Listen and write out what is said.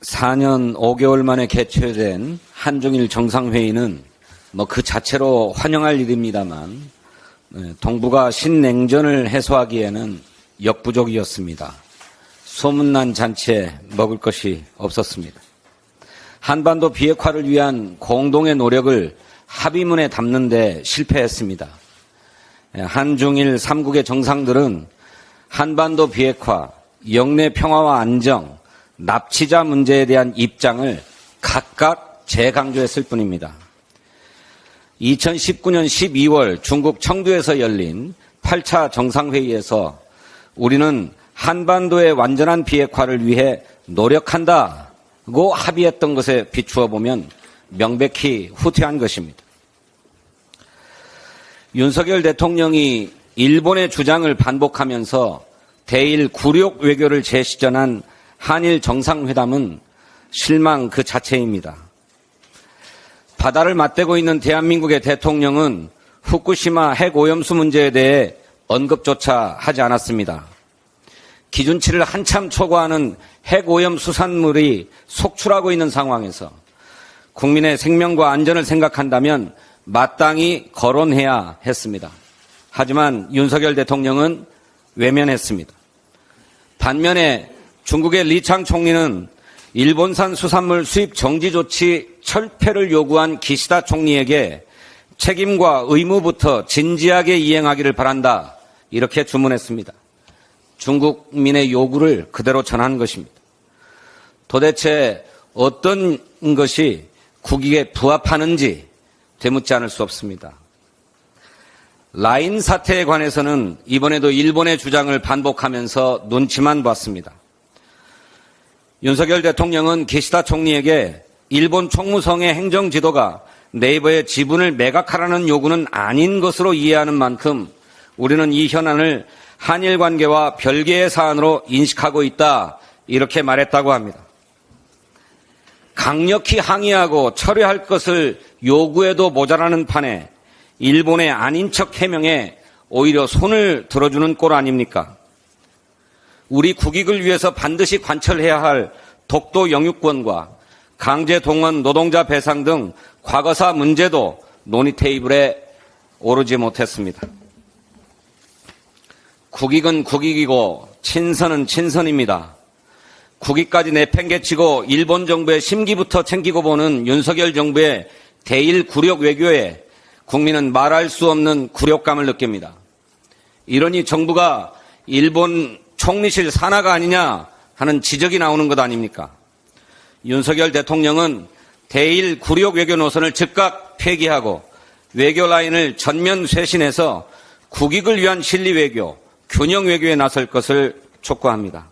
4년 5개월 만에 개최된 한중일 정상회의는 그 자체로 환영할 일입니다만 동북아 신냉전을 해소하기에는 역부족이었습니다. 소문난 잔치에 먹을 것이 없었습니다. 한반도 비핵화를 위한 공동의 노력을 합의문에 담는 데 실패했습니다. 한중일 3국의 정상들은 한반도 비핵화, 영내 평화와 안정, 납치자 문제에 대한 입장을 각각 재강조했을 뿐입니다. 2019년 12월 중국 청두에서 열린 8차 정상회의에서 우리는 한반도의 완전한 비핵화를 위해 노력한다고 합의했던 것에 비추어 보면 명백히 후퇴한 것입니다. 윤석열 대통령이 일본의 주장을 반복하면서 대일 굴욕 외교를 재시전한 한일 정상회담은 실망 그 자체입니다. 바다를 맞대고 있는 대한민국의 대통령은 후쿠시마 핵오염수 문제에 대해 언급조차 하지 않았습니다. 기준치를 한참 초과하는 핵오염 수산물이 속출하고 있는 상황에서 국민의 생명과 안전을 생각한다면 마땅히 거론해야 했습니다. 하지만 윤석열 대통령은 외면했습니다. 반면에 중국의 리창 총리는 일본산 수산물 수입 정지 조치 철폐를 요구한 기시다 총리에게 책임과 의무부터 진지하게 이행하기를 바란다. 이렇게 주문했습니다. 중국민의 요구를 그대로 전한 것입니다. 도대체 어떤 것이 국익에 부합하는지 되묻지 않을 수 없습니다. 라인 사태에 관해서는 이번에도 일본의 주장을 반복하면서 눈치만 봤습니다. 윤석열 대통령은 기시다 총리에게 일본 총무성의 행정지도가 네이버의 지분을 매각하라는 요구는 아닌 것으로 이해하는 만큼 우리는 이 현안을 한일 관계와 별개의 사안으로 인식하고 있다. 이렇게 말했다고 합니다. 강력히 항의하고 철회할 것을 요구해도 모자라는 판에 일본의 아닌 척 해명에 오히려 손을 들어주는 꼴 아닙니까? 우리 국익을 위해서 반드시 관철해야 할 독도 영유권과 강제 동원 노동자 배상 등 과거사 문제도 논의 테이블에 오르지 못했습니다. 국익은 국익이고 친선은 친선입니다. 국익까지 내팽개치고 일본 정부의 심기부터 챙기고 보는 윤석열 정부의 대일 굴욕 외교에 국민은 말할 수 없는 굴욕감을 느낍니다. 이러니 정부가 일본 총리실 산하가 아니냐 하는 지적이 나오는 것 아닙니까? 윤석열 대통령은 대일 굴욕 외교 노선을 즉각 폐기하고 외교 라인을 전면 쇄신해서 국익을 위한 실리 외교, 균형 외교에 나설 것을 촉구합니다.